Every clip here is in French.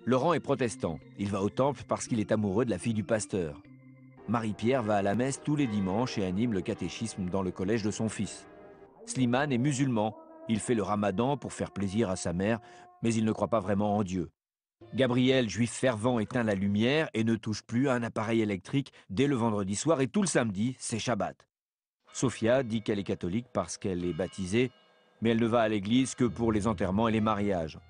Laurent est protestant. Il va au temple parce qu'il est amoureux de la fille du pasteur. Marie-Pierre va à la messe tous les dimanches et anime le catéchisme dans le collège de son fils. Slimane est musulman. Il fait le ramadan pour faire plaisir à sa mère, mais il ne croit pas vraiment en Dieu. Gabriel, juif fervent, éteint la lumière et ne touche plus à un appareil électrique dès le vendredi soir et tout le samedi, c'est Shabbat. Sophia dit qu'elle est catholique parce qu'elle est baptisée, mais elle ne va à l'église que pour les enterrements et les mariages.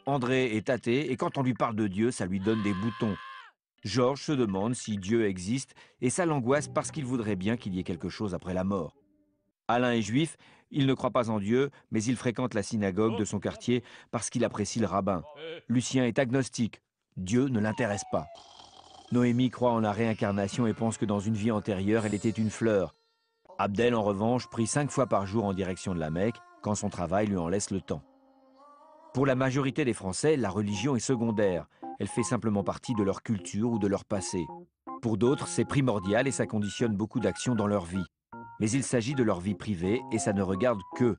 André est athée et quand on lui parle de Dieu, ça lui donne des boutons. Georges se demande si Dieu existe et ça l'angoisse parce qu'il voudrait bien qu'il y ait quelque chose après la mort. Alain est juif, il ne croit pas en Dieu, mais il fréquente la synagogue de son quartier parce qu'il apprécie le rabbin. Lucien est agnostique, Dieu ne l'intéresse pas. Noémie croit en la réincarnation et pense que dans une vie antérieure, elle était une fleur. Abdel, en revanche, prie 5 fois par jour en direction de la Mecque, quand son travail lui en laisse le temps. Pour la majorité des Français, la religion est secondaire. Elle fait simplement partie de leur culture ou de leur passé. Pour d'autres, c'est primordial et ça conditionne beaucoup d'actions dans leur vie. Mais il s'agit de leur vie privée et ça ne regarde qu'eux.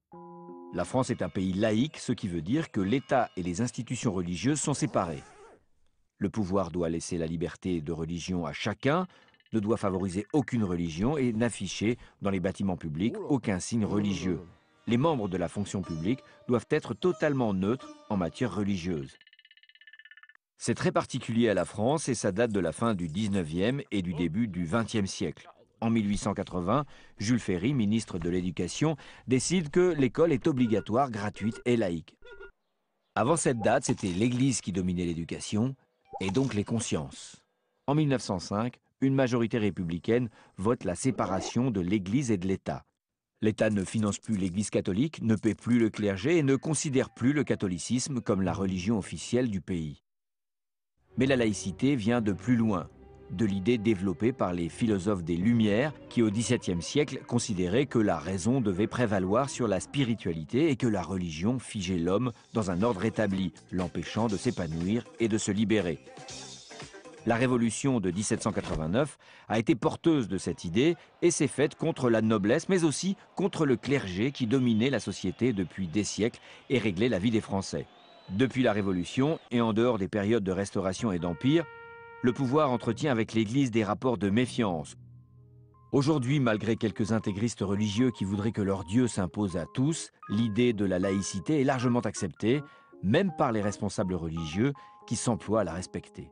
La France est un pays laïque, ce qui veut dire que l'État et les institutions religieuses sont séparés. Le pouvoir doit laisser la liberté de religion à chacun, ne doit favoriser aucune religion et n'afficher dans les bâtiments publics aucun signe religieux. Les membres de la fonction publique doivent être totalement neutres en matière religieuse. C'est très particulier à la France et ça date de la fin du 19e et du début du 20e siècle. En 1880, Jules Ferry, ministre de l'Éducation, décide que l'école est obligatoire, gratuite et laïque. Avant cette date, c'était l'Église qui dominait l'éducation et donc les consciences. En 1905, une majorité républicaine vote la séparation de l'Église et de l'État. L'État ne finance plus l'Église catholique, ne paie plus le clergé et ne considère plus le catholicisme comme la religion officielle du pays. Mais la laïcité vient de plus loin, de l'idée développée par les philosophes des Lumières qui, au XVIIe siècle, considéraient que la raison devait prévaloir sur la spiritualité et que la religion figeait l'homme dans un ordre établi, l'empêchant de s'épanouir et de se libérer. La Révolution de 1789 a été porteuse de cette idée et s'est faite contre la noblesse, mais aussi contre le clergé qui dominait la société depuis des siècles et réglait la vie des Français. Depuis la Révolution, et en dehors des périodes de restauration et d'empire, le pouvoir entretient avec l'Église des rapports de méfiance. Aujourd'hui, malgré quelques intégristes religieux qui voudraient que leur Dieu s'impose à tous, l'idée de la laïcité est largement acceptée, même par les responsables religieux qui s'emploient à la respecter.